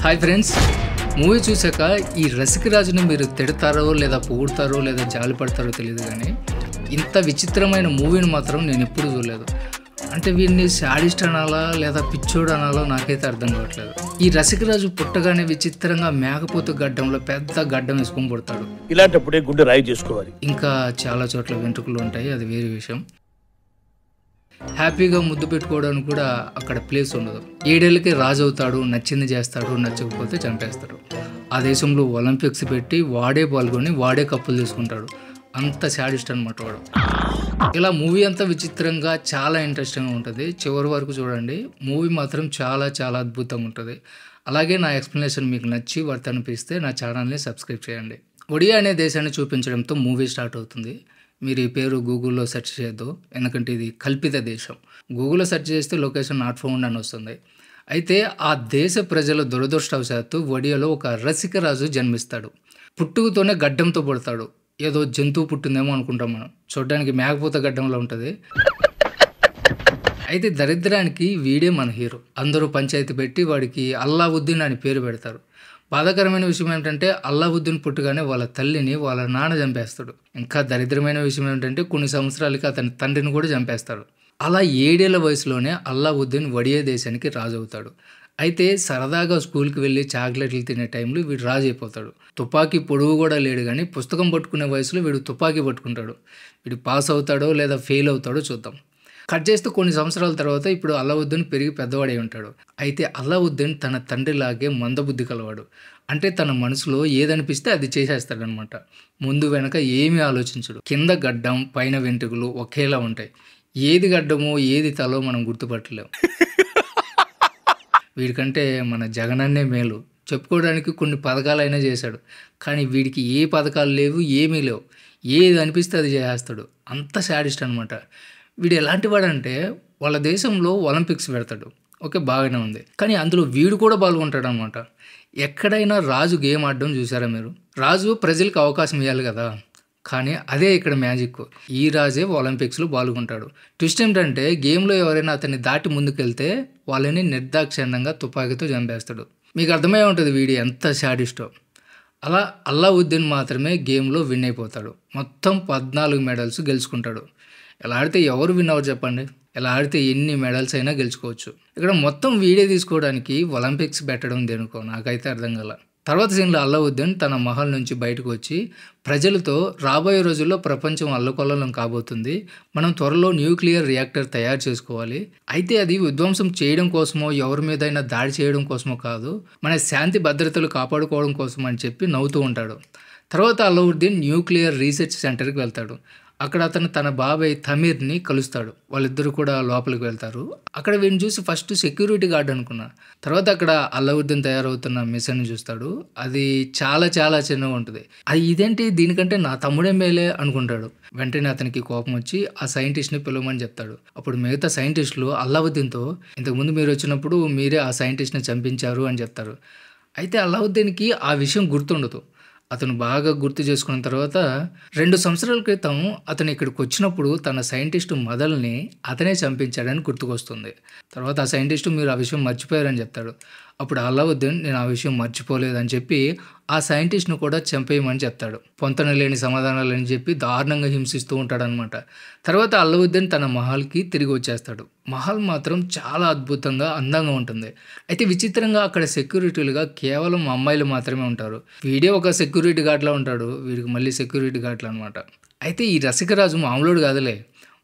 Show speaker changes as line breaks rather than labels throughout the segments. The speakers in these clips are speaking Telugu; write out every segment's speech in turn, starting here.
హాయ్ ఫ్రెండ్స్, మూవీ చూసాక ఈ రసికరాజుని మీరు తిడతారో లేదా పొగుడతారో లేదా జాలి పడతారో తెలియదు, కానీ ఇంత విచిత్రమైన మూవీని మాత్రం నేను ఎప్పుడు చూడలేదు. అంటే వీడిని శాడిస్ట్ అనాలా లేదా పిచ్చోడు అనాలో నాకైతే అర్థం కావట్లేదు. ఈ రసికరాజు పుట్టగానే విచిత్రంగా మేకపోతు గడ్డంలో పెద్ద గడ్డం వేసుకొని పుడతాడు.
ఇలాంటప్పుడే గుండె రాయి చేసుకోవాలి.
ఇంకా చాలా చోట్ల వెంట్రుకలు ఉంటాయి, అది వేరే విషయం. హ్యాపీగా ముద్దు పెట్టుకోవడానికి కూడా అక్కడ ప్లేస్ ఉండదు. 7 ఏళ్ళకి రాజు అవుతాడు, నచ్చింది చేస్తాడు, నచ్చకపోతే చంపేస్తాడు. ఆ దేశంలో ఒలింపిక్స్ పెట్టి వాడే పాల్గొని వాడే కప్పులు తీసుకుంటాడు. అంత శాడిస్ట్ అనమాట వాడు. ఇలా మూవీ అంతా విచిత్రంగా చాలా ఇంట్రెస్టింగ్గా ఉంటుంది. చివరి వరకు చూడండి, మూవీ మాత్రం చాలా చాలా అద్భుతంగా ఉంటుంది. అలాగే నా ఎక్స్ప్లెనేషన్ మీకు నచ్చి వర్త్ అనిపిస్తే నా ఛానల్ని సబ్స్క్రైబ్ చేయండి. ఒడియా అనే దేశాన్ని చూపించడంతో మూవీ స్టార్ట్ అవుతుంది. మీరు ఈ పేరు గూగుల్లో సెర్చ్ చేయొద్దు, ఎందుకంటే ఇది కల్పిత దేశం. గూగుల్లో సెర్చ్ చేస్తే లొకేషన్ నాట్ ఫౌండ్ అని వస్తుంది. అయితే ఆ దేశ ప్రజల దురదృష్టవశాత్తు ఒడియాలో ఒక రసికరాజు జన్మిస్తాడు. పుట్టుకతోనే గడ్డంతో పుడతాడు. ఏదో జంతువు పుట్టిందేమో అనుకుంటాం మనం, చూడడానికి మేకపోత గడ్డంలో ఉంటుంది. అయితే దరిద్రానికి వీడే మన హీరో. అందరూ పంచాయతీ పెట్టి వాడికి అల్లావుద్దీన్ అని పేరు పెడతారు. బాధాకరమైన విషయం ఏంటంటే అల్లావుద్దీన్ పుట్టగానే వాళ్ళ తల్లిని వాళ్ళ నాన్న చంపేస్తాడు. ఇంకా దరిద్రమైన విషయం ఏంటంటే కొన్ని సంవత్సరాలకి అతని తండ్రిని కూడా చంపేస్తాడు. అలా 7 ఏళ్ల వయసులోనే అల్లావుద్దీన్ ఒడియా దేశానికి రాజు అవుతాడు. అయితే సరదాగా స్కూల్కి వెళ్ళి చాక్లెట్లు తినే టైంలో వీడు రాజు అయిపోతాడు. తుపాకీ పొడవు కూడా లేడు, కానీ పుస్తకం పట్టుకునే వయసులో వీడు తుపాకీ పట్టుకుంటాడు. వీడు పాస్ అవుతాడో లేదా ఫెయిల్ అవుతాడో చూద్దాం. కట్ చేస్తే కొన్ని సంవత్సరాల తర్వాత ఇప్పుడు అల్లావుద్దీన్ పెరిగి పెద్దవాడై ఉంటాడు. అయితే అల్లావుద్దీన్ తన తండ్రిలాగే మందబుద్ధి కలవాడు. అంటే తన మనసులో ఏదనిపిస్తే అది చేసేస్తాడనమాట. ముందు వెనక ఏమీ ఆలోచించడు. కింద గడ్డం పైన వెంట్రుకలు ఒకేలా ఉంటాయి. ఏది గడ్డమో ఏది తలో మనం గుర్తుపట్టలేము. వీడికంటే మన జగనన్నే మేలు. చెప్పుకోవడానికి కొన్ని పథకాలైనా చేశాడు, కానీ వీడికి ఏ పథకాలు లేవు, ఏమీ లేవు. ఏది అనిపిస్తే అది చేసేస్తాడు. అంత శాడిస్ట్ అనమాట. వీడు ఎలాంటి వాడంటే వాళ్ళ దేశంలో ఒలింపిక్స్ పెడతాడు. ఓకే, బాగానే ఉంది, కానీ అందులో వీడు కూడా పాల్గొంటాడు అనమాట. ఎక్కడైనా రాజు గేమ్ ఆడడం చూసారా మీరు? రాజు ప్రజలకు అవకాశం ఇవ్వాలి కదా, కానీ అదే ఇక్కడ మ్యాజిక్. ఈ రాజే ఒలింపిక్స్లో పాల్గొంటాడు. ట్విస్ట్ ఏంటంటే గేమ్లో ఎవరైనా అతన్ని దాటి ముందుకెళ్తే వాళ్ళని నిర్దాక్షిణ్యంగా తుపాకీతో చంపేస్తాడు. మీకు అర్థమై ఉంటుంది వీడు ఎంత శాడిస్టో. అలా అల్లావుద్దీన్ మాత్రమే గేమ్లో విన్ అయిపోతాడు. మొత్తం 14 మెడల్స్ గెలుచుకుంటాడు. ఇలా ఆడితే ఎవరు విన్ అవ్వరు చెప్పండి? ఇలా ఆడితే ఎన్ని మెడల్స్ అయినా గెలుచుకోవచ్చు. ఇక్కడ మొత్తం వీడియో తీసుకోవడానికి ఒలింపిక్స్ పెట్టడం దేనికో నాకైతే అర్థం కాల. తర్వాత సీన్లో అల్లావుద్దీన్ తన మహల్ నుంచి బయటకు వచ్చి ప్రజలతో రాబోయే రోజుల్లో ప్రపంచం అల్లకొల్లం కాబోతుంది, మనం త్వరలో న్యూక్లియర్ రియాక్టర్ తయారు చేసుకోవాలి. అయితే అది విధ్వంసం చేయడం కోసమో ఎవరి మీదైనా దాడి చేయడం కోసమో కాదు, మన శాంతి భద్రతలు కాపాడుకోవడం కోసం అని చెప్పి నవ్వుతూ ఉంటాడు. తర్వాత అల్లావుద్దీన్ న్యూక్లియర్ రీసెర్చ్ సెంటర్కి వెళ్తాడు. అక్కడ అతను తన బాబాయ్ తమీర్ని కలుస్తాడు. వాళ్ళిద్దరు కూడా లోపలికి వెళ్తారు. అక్కడ వీడిని చూసి ఫస్ట్ సెక్యూరిటీ గార్డ్ అనుకున్నా. తర్వాత అక్కడ అల్లావుద్దీన్ తయారవుతున్న మిషన్ చూస్తాడు. అది చాలా చాలా చిన్నగా ఉంటుంది. అది ఇదేంటి, దీనికంటే నా తమ్ముడే మేలే అనుకుంటాడు. వెంటనే అతనికి కోపం వచ్చి ఆ సైంటిస్ట్ని పిలవమని చెప్తాడు. అప్పుడు మిగతా సైంటిస్టులు అల్లావుద్దీన్తో ఇంతకుముందు మీరు వచ్చినప్పుడు మీరే ఆ సైంటిస్ట్ని చంపించారు అని చెప్తారు. అయితే అల్లావుద్దీన్కి ఆ విషయం గుర్తుండదు. అతను బాగా గుర్తు చేసుకున్న తర్వాత 2 సంవత్సరాల క్రితం అతను ఇక్కడికి వచ్చినప్పుడు తన సైంటిస్టు మదల్ని అతనే చంపించాడని గుర్తుకొస్తుంది. తర్వాత ఆ సైంటిస్టు మీరు ఆ విషయం మర్చిపోయారని చెప్తాడు. అప్పుడు అల్లావుద్దీన్ నేను ఆ విషయం మర్చిపోలేదని చెప్పి ఆ సైంటిస్ట్ను కూడా చంపేయమని చెప్తాడు. పొంతన లేని సమాధానాలని చెప్పి దారుణంగా హింసిస్తూ ఉంటాడనమాట. తర్వాత అల్లావుద్దీన్ తన మహల్కి తిరిగి వచ్చేస్తాడు. మహల్ మాత్రం చాలా అద్భుతంగా అందంగా ఉంటుంది. అయితే విచిత్రంగా అక్కడ సెక్యూరిటీలుగా కేవలం అమ్మాయిలు మాత్రమే ఉంటారు. వీడే ఒక సెక్యూరిటీ గార్డ్లా ఉంటాడు, వీడికి మళ్ళీ సెక్యూరిటీ గార్డ్లు అనమాట. అయితే ఈ రసికరాజు మామూలుడు కాదులే,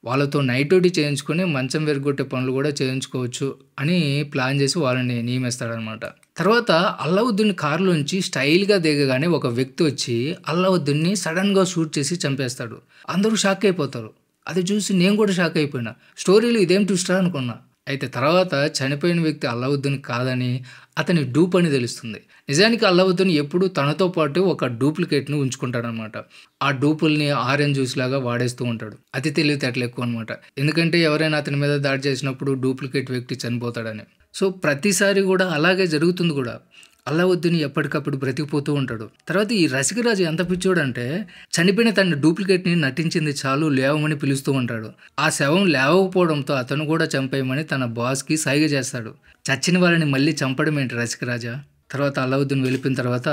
వాళ్ళతో నైట్ డ్యూటీ చేయించుకొని మంచం వెరగొట్టే పనులు కూడా చేయించుకోవచ్చు అని ప్లాన్ చేసి వాళ్ళని నియమిస్తాడనమాట. తర్వాత అల్లావుద్దీన్ కారులోంచి స్టైల్గా దిగగానే ఒక వ్యక్తి వచ్చి అల్లావుద్దీన్ని సడన్గా షూట్ చేసి చంపేస్తాడు. అందరూ షాక్ అయిపోతారు. అది చూసి నేను కూడా షాక్ అయిపోయినా. స్టోరీలో ఇదేం ట్విస్టా అనుకున్నా. అయితే తర్వాత చనిపోయిన వ్యక్తి అల్లావుద్దీన్ కాదని అతని డూప్ అని తెలుస్తుంది. నిజానికి అల్లావుద్దీన్ ఎప్పుడూ తనతో పాటు ఒక డూప్లికేట్ను ఉంచుకుంటాడనమాట. ఆ డూపుల్ని ఆరెంజ్ జ్యూస్ లాగా వాడేస్తూ ఉంటాడు. అతి తెలివితేటలు ఎక్కువ అనమాట. ఎందుకంటే ఎవరైనా అతని మీద దాడి చేసినప్పుడు డూప్లికేట్ వ్యక్తి చనిపోతాడని. సో ప్రతిసారి కూడా అలాగే జరుగుతుంది కూడా. అల్లావుద్దీన్ ఎప్పటికప్పుడు బ్రతికిపోతూ ఉంటాడు. తర్వాత ఈ రసికరాజు ఎంత పిచ్చోడంటే చనిపోయిన తన డూప్లికేట్ని నటించింది చాలు లేవమని పిలుస్తూ ఉంటాడు. ఆ శవం లేవకపోవడంతో అతను కూడా చంపేయమని తన బాస్కి సైగ చేస్తాడు. చచ్చిన వాళ్ళని మళ్ళీ చంపడం ఏంటి రసికరాజా? తర్వాత అల్లావుద్దీన్ వెళ్ళిపోయిన తర్వాత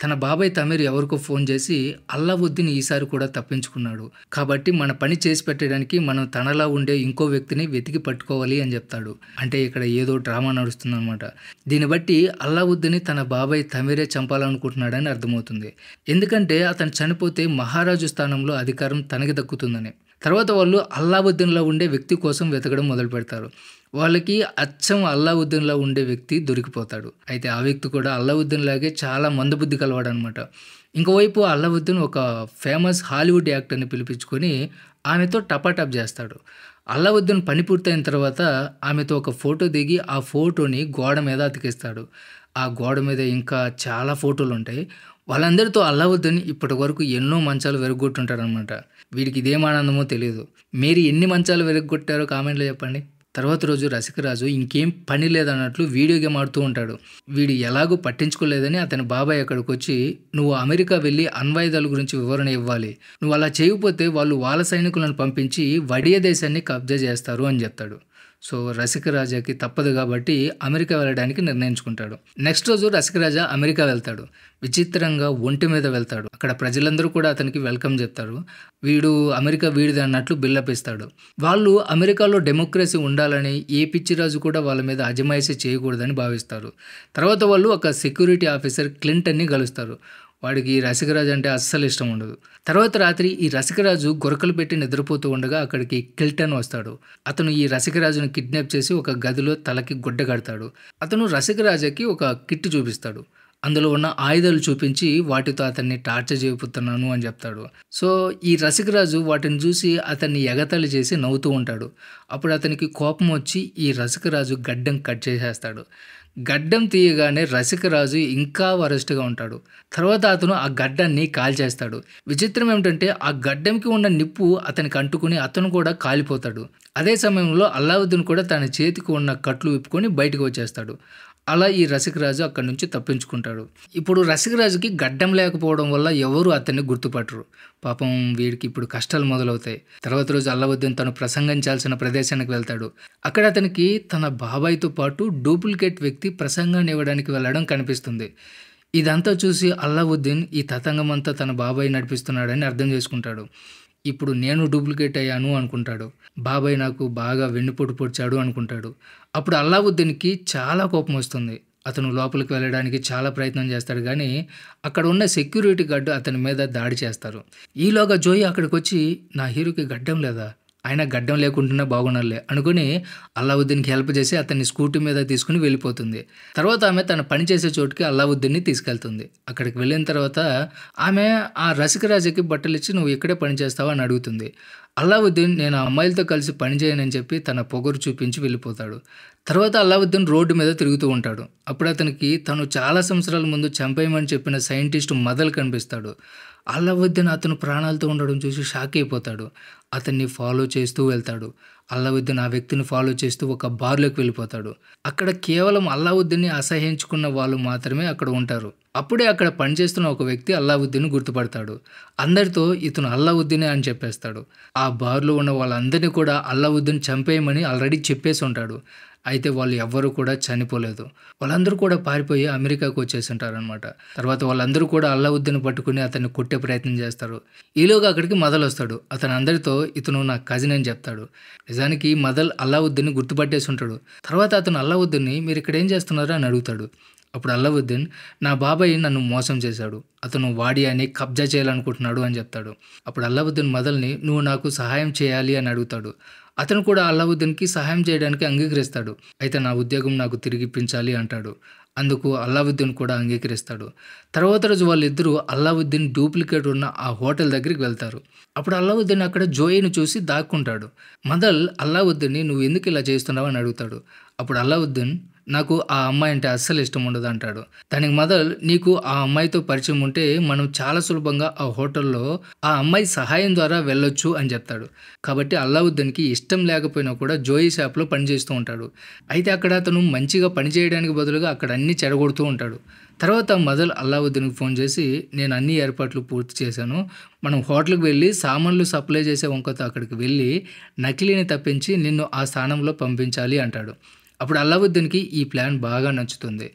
తన బాబాయ్ తమీర్ ఎవరికో ఫోన్ చేసి అల్లావుద్దీన్ ఈసారి కూడా తప్పించుకున్నాడు, కాబట్టి మన పని చేసి పెట్టడానికి మనం తనలా ఉండే ఇంకో వ్యక్తిని వెతికి పట్టుకోవాలి అని చెప్తాడు. అంటే ఇక్కడ ఏదో డ్రామా నడుస్తుందన్నమాట. దీన్ని బట్టి అల్లావుద్దీన్ తన బాబాయ్ తమీరే చంపాలనుకుంటున్నాడని అర్థమవుతుంది. ఎందుకంటే అతను చనిపోతే మహారాజు స్థానంలో అధికారం తనకి దక్కుతుందని. తర్వాత వాళ్ళు అల్లావుద్దీన్లో ఉండే వ్యక్తి కోసం వెతకడం మొదలు పెడతారు. వాళ్ళకి అచ్చం అల్లావుద్దీన్లో ఉండే వ్యక్తి దొరికిపోతాడు. అయితే ఆ వ్యక్తి కూడా అల్లావుద్దీన్ లాగే చాలా మందబుద్ధి కలవాడు అనమాట. ఇంకోవైపు అల్లావుద్దీన్ ఒక ఫేమస్ హాలీవుడ్ యాక్టర్ని పిలిపించుకొని ఆమెతో టపాటాప్ చేస్తాడు. అల్లావుద్దీన్ పని పూర్తయిన తర్వాత ఆమెతో ఒక ఫోటో దిగి ఆ ఫోటోని గోడ మీద అతికిస్తాడు. ఆ గోడ మీద ఇంకా చాలా ఫోటోలు ఉంటాయి. వాళ్ళందరితో అల్లావుద్దీన్ ఇప్పటి వరకు ఎన్నో మంచాలు విరగొట్టుంటారనమాట. వీడికి ఇదేం ఆనందమో తెలియదు. మీరు ఎన్ని మంచాలు విరగొట్టారో కామెంట్లో చెప్పండి. తర్వాత రోజు రసికరాజు ఇంకేం పని లేదన్నట్లు వీడియో గేమ్ ఆడుతూ ఉంటాడు. వీడు ఎలాగో పట్టించుకోలేదని అతని బాబాయ్ అక్కడికి వచ్చి, నువ్వు అమెరికా వెళ్ళి అణ్వాయుధాల గురించి వివరణ ఇవ్వాలి, నువ్వు అలా చేయకపోతే వాళ్ళు వాళ్ళ సైనికులను పంపించి వడియ దేశాన్ని కబ్జా చేస్తారు అని చెప్తాడు. సో రసికరాజాకి తప్పదు కాబట్టి అమెరికా వెళ్ళడానికి నిర్ణయించుకుంటాడు. నెక్స్ట్ రోజు రసికరాజా అమెరికా వెళ్తాడు. విచిత్రంగా ఒంటి మీద వెళ్తాడు. అక్కడ ప్రజలందరూ కూడా అతనికి వెల్కమ్ చెప్తారు. వీడు అమెరికా వీడిది అన్నట్లు బిల్డప్ ఇస్తాడు. వాళ్ళు అమెరికాలో డెమోక్రసీ ఉండాలని, ఏ పిచ్చిరాజు కూడా వాళ్ళ మీద అజమాయిషీ చేయకూడదని భావిస్తారు. తర్వాత వాళ్ళు ఒక సెక్యూరిటీ ఆఫీసర్ క్లింటన్ని కలుస్తారు. వాడికి ఈ రసికరాజు అంటే అస్సలు ఇష్టం ఉండదు. తర్వాత రాత్రి ఈ రసికరాజు గురకలు పెట్టి నిద్రపోతూ ఉండగా అక్కడికి క్లింటన్ వస్తాడు. అతను ఈ రసికరాజును కిడ్నాప్ చేసి ఒక గదిలో తలకి గుడ్డ కడతాడు. అతను రసికరాజుకి ఒక కిట్ చూపిస్తాడు. అందులో ఉన్న ఆయుధాలు చూపించి వాటితో అతన్ని టార్చర్ చేయబోతున్నాను అని చెప్తాడు. సో ఈ రసికరాజు వాటిని చూసి అతన్ని ఎగతాళి చేసి నవ్వుతూ ఉంటాడు. అప్పుడు అతనికి కోపం వచ్చి ఈ రసికరాజు గడ్డం కట్ చేసేస్తాడు. గడ్డం తీయగానే రసికరాజు ఇంకా వరస్ట్గా ఉంటాడు. తర్వాత అతను ఆ గడ్డాన్ని కాల్చేస్తాడు. విచిత్రం ఏమిటంటే ఆ గడ్డంకి ఉన్న నిప్పు అతనికి అంటుకుని అతను కూడా కాలిపోతాడు. అదే సమయంలో అల్లావుద్దీన్ కూడా తన చేతికి ఉన్న కట్లు విప్పుకొని బయటకు వచ్చేస్తాడు. అలా ఈ రసికరాజు అక్కడి నుంచి తప్పించుకుంటాడు. ఇప్పుడు రసికరాజుకి గడ్డం లేకపోవడం వల్ల ఎవరు అతన్ని గుర్తుపట్టరు. పాపం వీడికి ఇప్పుడు కష్టాలు మొదలవుతాయి. తర్వాత రోజు అల్లావుద్దీన్ తను ప్రసంగించాల్సిన ప్రదేశానికి వెళ్తాడు. అక్కడ అతనికి తన బాబాయ్తో పాటు డూప్లికేట్ వ్యక్తి ప్రసంగాన్ని ఇవ్వడానికి వెళ్ళడం కనిపిస్తుంది. ఇదంతా చూసి అల్లావుద్దీన్ ఈ తతంగం అంతా తన బాబాయ్ నడిపిస్తున్నాడని అర్థం చేసుకుంటాడు. ఇప్పుడు నేను డూప్లికేట్ అయ్యాను అనుకుంటాడు. బాబాయ్ నాకు బాగా వెన్నుపోటు పొడిచాడు అనుకుంటాడు. అప్పుడు అల్లావుద్దీన్కి చాలా కోపం వస్తుంది. అతను లోపలికి వెళ్ళడానికి చాలా ప్రయత్నం చేస్తాడు, కానీ అక్కడ ఉన్న సెక్యూరిటీ గార్డు అతని మీద దాడి చేస్తారు. ఈలోగా జోయి అక్కడికి వచ్చి, నా హీరోకి గడ్డం లేదా, ఆయన గడ్డం లేకుండానే బాగున్నారులే అనుకుని అల్లావుద్దీన్కి హెల్ప్ చేసి అతన్ని స్కూటీ మీద తీసుకుని వెళ్ళిపోతుంది. తర్వాత ఆమె తన పని చేసే చోటుకి అల్లావుద్దీన్ని తీసుకెళ్తుంది. అక్కడికి వెళ్ళిన తర్వాత ఆమె ఆ రసికరాజుకి బట్టలు ఇచ్చి, నువ్వు ఇక్కడే పని చేస్తావా అని అడుగుతుంది. అల్లావుద్దీన్ నేను ఆ అమ్మాయిలతో కలిసి పని చేయనని చెప్పి తన పొగరు చూపించి వెళ్ళిపోతాడు. తర్వాత అల్లావుద్దీన్ రోడ్డు మీద తిరుగుతూ ఉంటాడు. అప్పుడు అతనికి తను చాలా సంవత్సరాల ముందు చంపేయమని చెప్పిన సైంటిస్ట్ మదల్ కనిపిస్తాడు. అల్లావుద్దీన్ అతను ప్రాణాలతో ఉండడం చూసి షాక్ అయిపోతాడు. అతన్ని ఫాలో చేస్తూ వెళ్తాడు. అల్లావుద్దీన్ ఆ వ్యక్తిని ఫాలో చేస్తూ ఒక బార్లోకి వెళ్ళిపోతాడు. అక్కడ కేవలం అల్లావుద్దీన్ని అసహ్యించుకున్న వాళ్ళు మాత్రమే అక్కడ ఉంటారు. అప్పుడే అక్కడ పనిచేస్తున్న ఒక వ్యక్తి అల్లావుద్దీన్ గుర్తుపడతాడు. అందరితో ఇతను అల్లావుద్దీనే అని చెప్పేస్తాడు. ఆ బార్లో ఉన్న వాళ్ళందరినీ కూడా అల్లావుద్దీన్ చంపేయమని ఆల్రెడీ చెప్పేసి ఉంటాడు. అయితే వాళ్ళు ఎవ్వరూ కూడా చనిపోలేదు. వాళ్ళందరూ కూడా పారిపోయి అమెరికాకు వచ్చేసి ఉంటారనమాట. తర్వాత వాళ్ళందరూ కూడా అల్లావుద్దీన్ పట్టుకుని అతన్ని కొట్టే ప్రయత్నం చేస్తారు. ఈలోగా అక్కడికి మదల్ వస్తాడు. అతను అందరితో ఇతను నా కజిన్ అని చెప్తాడు. నిజానికి మదల్ అల్లావుద్దీన్ని గుర్తుపట్టేసి ఉంటాడు. తర్వాత అతను అల్లావుద్దీన్ని మీరు ఇక్కడ ఏం చేస్తున్నారో అని అడుగుతాడు. అప్పుడు అల్లావుద్దీన్ నా బాబాయ్ నన్ను మోసం చేశాడు, అతను వాడియాని కబ్జా చేయాలనుకుంటున్నాడు అని చెప్తాడు. అప్పుడు అల్లావుద్దీన్ మదల్ని నువ్వు నాకు సహాయం చేయాలి అని అడుగుతాడు. అతను కూడా అల్లావుద్దీన్కి సహాయం చేయడానికి అంగీకరిస్తాడు. అయితే నా ఉద్యోగం నాకు తిరిగిప్పించాలి అంటాడు. అందుకు అల్లావుద్దీన్ కూడా అంగీకరిస్తాడు. తర్వాత రోజు వాళ్ళిద్దరూ అల్లావుద్దీన్ డూప్లికేట్ ఉన్న ఆ హోటల్ దగ్గరికి వెళ్తారు. అప్పుడు అల్లావుద్దీన్ అక్కడ జోయిని చూసి దాక్కుంటాడు. మదల్ అల్లావుద్దీన్ని నువ్వు ఎందుకు ఇలా చేస్తున్నావు అని అడుగుతాడు. అప్పుడు అల్లావుద్దీన్ నాకు ఆ అమ్మాయి అంటే అస్సలు ఇష్టం ఉండదు అంటాడు. దానికి మదల్ నీకు ఆ అమ్మాయితో పరిచయం ఉంటే మనం చాలా సులభంగా ఆ హోటల్లో ఆ అమ్మాయి సహాయం ద్వారా వెళ్ళొచ్చు అని చెప్తాడు. కాబట్టి అల్లావుద్దీన్కి ఇష్టం లేకపోయినా కూడా జోయి షాప్లో పనిచేస్తూ ఉంటాడు. అయితే అక్కడ అతను మంచిగా పనిచేయడానికి బదులుగా అక్కడ అన్నీ చెడగొడుతూ ఉంటాడు. తర్వాత మదల్ అల్లావుద్దీన్కి ఫోన్ చేసి నేను అన్ని ఏర్పాట్లు పూర్తి చేశాను, మనం హోటల్కి వెళ్ళి సామాన్లు సప్లై చేసే వంకతో అక్కడికి వెళ్ళి నకిలీని తప్పించి నిన్ను ఆ స్థానంలో పంపించాలి అంటాడు. అప్పుడు అల్లావుద్దీన్కి ఈ ప్లాన్ బాగా నచ్చుతుంది.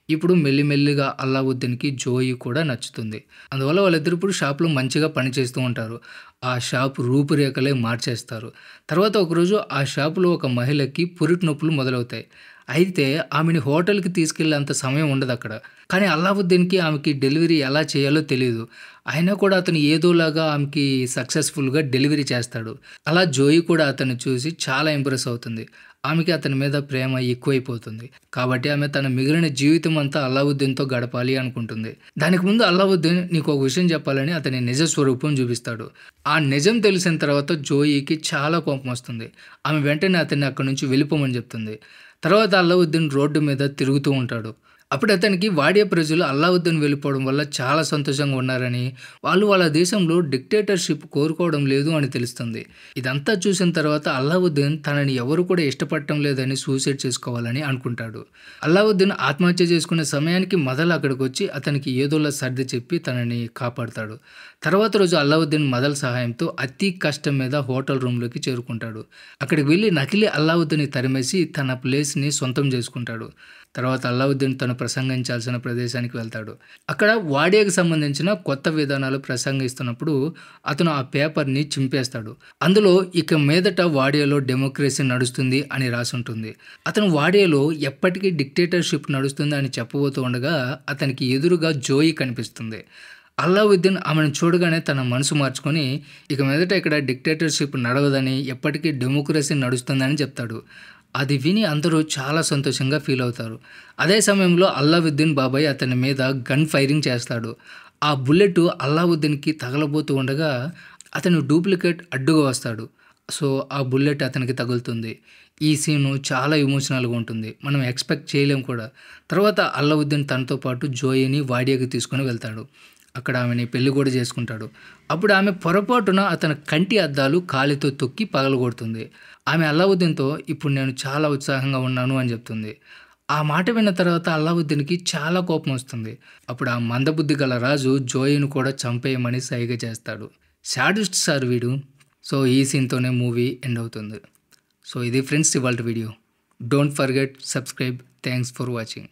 ఇప్పుడు మెల్లిమెల్లిగా అల్లావుద్దీన్‌కి జోయి కూడా నచ్చుతుంది. అందువల్ల వాళ్ళిద్దరూ ఇప్పుడు షాప్‌లో మంచిగా పనిచేస్తూ ఉంటారు. ఆ షాప్ రూపురేఖలే మార్చేస్తారు. తర్వాత ఒకరోజు ఆ షాపులో ఒక మహిళకి పురిటి నొప్పులు మొదలవుతాయి. అయితే ఆమెని హోటల్‌కి తీసుకెళ్ళేంత సమయం ఉండదక్కడ. కానీ అల్లావుద్దీన్‌కి ఆమెకి డెలివరీ ఎలా చేయాలో తెలీదు. అయినా కూడా అతను ఏదోలాగా ఆమెకి సక్సెస్‌ఫుల్‌గా డెలివరీ చేస్తాడు. అలా జోయి కూడా అతన్ని చూసి చాలా ఇంప్రెస్ అవుతుంది. ఆమెకి అతని మీద ప్రేమ ఎక్కువైపోతుంది. కాబట్టి ఆమె తన మిగిలిన జీవితం అంతా అల్లావుద్దీన్‌తో గడపాలి అనుకుంటుంది. దానికి ముందు అల్లావుద్దీన్ నీకొక విషయం చెప్పాలని అతని నిజ స్వరూపం చూపిస్తాడు. ఆ నిజం తెలిసిన తర్వాత జోయికి చాలా కోపమొస్తుంది. ఆమె వెంటనే అతన్ని అక్కడి నుంచి వెళ్ళిపోమని చెప్తుంది. తర్వాత అల్లావుద్దీన్ రోడ్డు మీద తిరుగుతూ ఉంటాడు. అప్పుడు అతనికి వాడియా ప్రజలు అల్లావుద్దీన్ వెళ్ళిపోవడం వల్ల చాలా సంతోషంగా ఉన్నారని, వాళ్ళు వాళ్ళ దేశంలో డిక్టేటర్‌షిప్ కోరుకోవడం లేదు అని తెలుస్తుంది. ఇదంతా చూసిన తర్వాత అల్లావుద్దీన్ తనని ఎవరు కూడా ఇష్టపడటం లేదని సూసైడ్ చేసుకోవాలని అనుకుంటాడు. అల్లావుద్దీన్ ఆత్మహత్య చేసుకునే సమయానికి మదల్ అక్కడికొచ్చి అతనికి ఏదోలా సర్ది చెప్పి తనని కాపాడతాడు. తర్వాత రోజు అల్లావుద్దీన్ మదల్ సహాయంతో అతి కష్టం మీద హోటల్ రూమ్‌లోకి చేరుకుంటాడు. అక్కడికి వెళ్లి నకిలీ అల్లావుద్దీన్‌ని తరిమేసి తన ప్లేస్‌ని సొంతం చేసుకుంటాడు. తర్వాత అల్లావుద్దీన్ తను ప్రసంగించాల్సిన ప్రదేశానికి వెళ్తాడు. అక్కడ వాడియాకి సంబంధించిన కొత్త విధానాలు ప్రసంగిస్తున్నప్పుడు అతను ఆ పేపర్‌ని చింపేస్తాడు. అందులో ఇక మీదట వాడియాలో డెమోక్రసీ నడుస్తుంది అని రాసుంటుంది. అతను వాడియాలో ఎప్పటికీ డిక్టేటర్‌షిప్ నడుస్తుంది అని చెప్పబోతూ ఉండగా అతనికి ఎదురుగా జోయి కనిపిస్తుంది. అల్లావుద్దీన్ ఆమెను చూడగానే తన మనసు మార్చుకొని ఇక మీదట ఇక్కడ డిక్టేటర్‌షిప్ నడవదని, ఎప్పటికీ డెమోక్రసీ నడుస్తుందని చెప్తాడు. అది విని అందరూ చాలా సంతోషంగా ఫీల్ అవుతారు. అదే సమయంలో అల్లావుద్దీన్ బాబాయ్ అతని మీద గన్ ఫైరింగ్ చేస్తాడు. ఆ బుల్లెట్ అల్లావుద్దీన్‌కి తగలబోతూ ఉండగా అతను డూప్లికేట్ అడ్డుగా వస్తాడు. సో, ఆ బుల్లెట్ అతనికి తగులుతుంది. ఈ సీను చాలా ఎమోషనల్‌గా ఉంటుంది. మనం ఎక్స్‌పెక్ట్ చేయలేం కూడా. తర్వాత అల్లావుద్దీన్ తనతో పాటు జోయిని వాడియాకి తీసుకొని వెళ్తాడు. అక్కడ ఆమెని పెళ్లి కూడా చేసుకుంటాడు. అప్పుడు ఆమె పొరపాటున అతని కంటి అద్దాలు కాలితో తొక్కి పగలగొడుతుంది. ఆమె అల్లావుద్దీన్‌తో ఇప్పుడు నేను చాలా ఉత్సాహంగా ఉన్నాను అని చెప్తుంది. ఆ మాట విన్న తర్వాత అల్లావుద్దీన్‌కి చాలా కోపం వస్తుంది. అప్పుడు ఆ మందబుద్ధి గల రాజు జోయిని కూడా చంపేయమని సైగ చేస్తాడు. శాడిస్ట్ సార్ వీడు. సో, ఈ సీన్‌తోనే మూవీ ఎండ్ అవుతుంది. సో, ఇది ఫ్రెండ్స్ ఇవాల్టి video. Don't forget subscribe. Thanks for watching.